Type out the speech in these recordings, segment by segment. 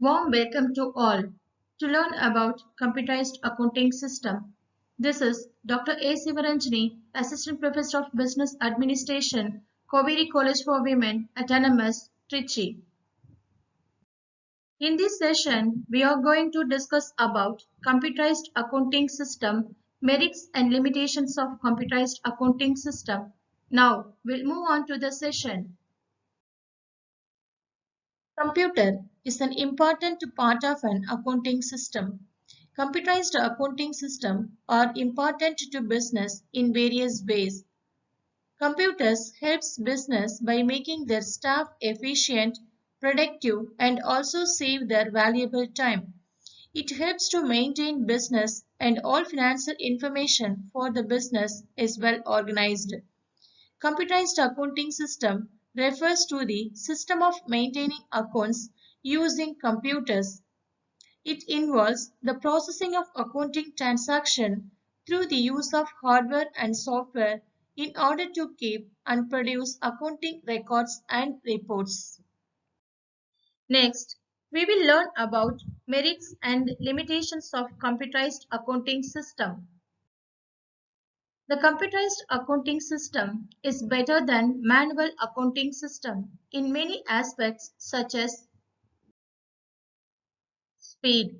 Warm welcome to all to learn about computerized accounting system. This is Dr. A. Sivaranjani, Assistant Professor of Business Administration, Koveri College for Women, Autonomous, Trichy. In this session, we are going to discuss about computerized accounting system, merits and limitations of computerized accounting system. Now, we'll move on to the session. Computer is an important part of an accounting system. Computerized accounting systems are important to business in various ways. Computers helps business by making their staff efficient, productive, and also save their valuable time. It helps to maintain business and all financial information for the business is well organized. Computerized accounting system refers to the system of maintaining accounts using computers. It involves the processing of accounting transactions through the use of hardware and software in order to keep and produce accounting records and reports. Next, we will learn about merits and limitations of computerized accounting system. The computerized accounting system is better than manual accounting system in many aspects such as speed.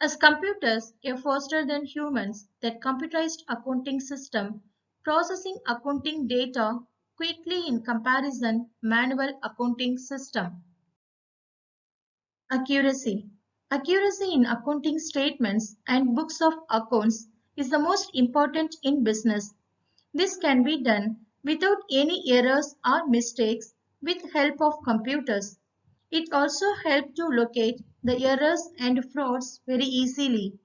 As computers are faster than humans, that computerized accounting system processing accounting data quickly in comparison manual accounting system. Accuracy. Accuracy in accounting statements and books of accounts is the most important in business. This can be done without any errors or mistakes with help of computers. It also helps to locate the errors and frauds very easily.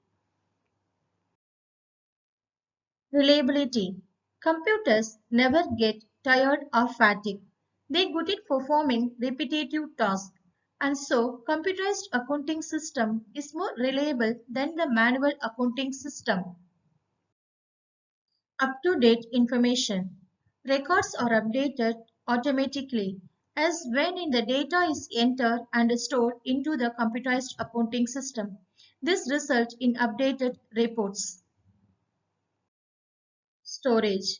Reliability. Computers never get tired or fatigued. They good at performing repetitive tasks, and so computerized accounting system is more reliable than the manual accounting system. Up-to-date information. Records are updated automatically as when the data is entered and stored into the computerized accounting system. This results in updated reports. Storage.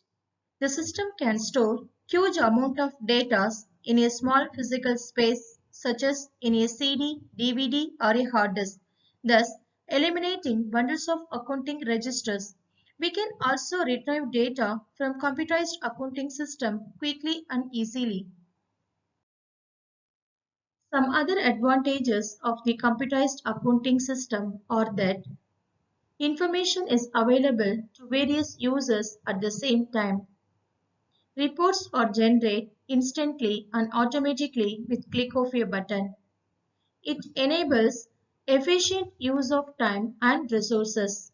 The system can store huge amount of data in a small physical space such as in a CD, DVD or a hard disk, thus eliminating bundles of accounting registers. We can also retrieve data from computerized accounting system quickly and easily. Some other advantages of the computerized accounting system are that information is available to various users at the same time. Reports are generated instantly and automatically with click of a button. It enables efficient use of time and resources,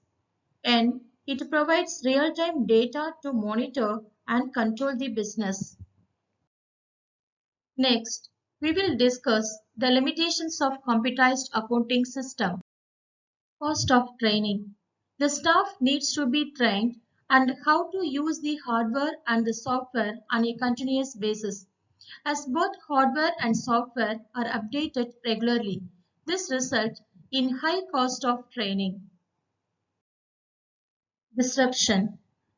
and it provides real-time data to monitor and control the business. Next, we will discuss the limitations of computerized accounting system. Cost of training. The staff needs to be trained and how to use the hardware and the software on a continuous basis. As both hardware and software are updated regularly, this results in high cost of training. Disruption.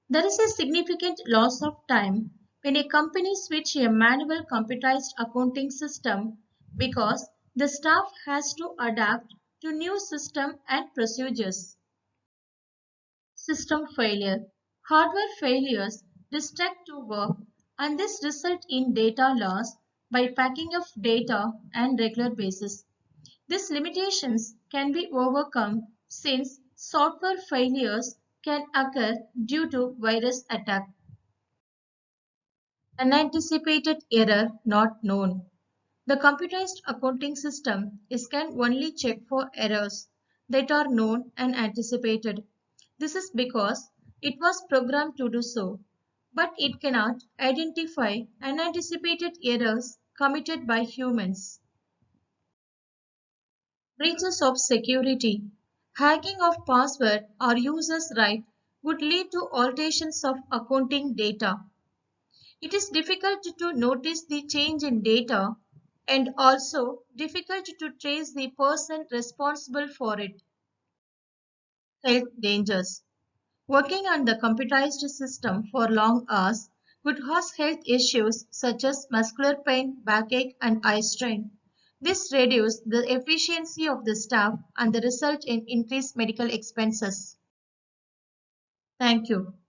There is a significant loss of time when a company switches a manual computerized accounting system because the staff has to adapt to new system and procedures. System failure. Hardware failures distract to work and this result in data loss by packing of data on regular basis. These limitations can be overcome since software failures can occur due to virus attack. Unanticipated error not known. The computerized accounting system is can only check for errors that are known and anticipated. This is because it was programmed to do so, but it cannot identify unanticipated errors committed by humans. Breaches of security. Hacking of password or users' right would lead to alterations of accounting data. It is difficult to notice the change in data and also difficult to trace the person responsible for it. Health dangers. Working on the computerized system for long hours could cause health issues such as muscular pain, backache, and eye strain. This reduces the efficiency of the staff and the result in increased medical expenses. Thank you.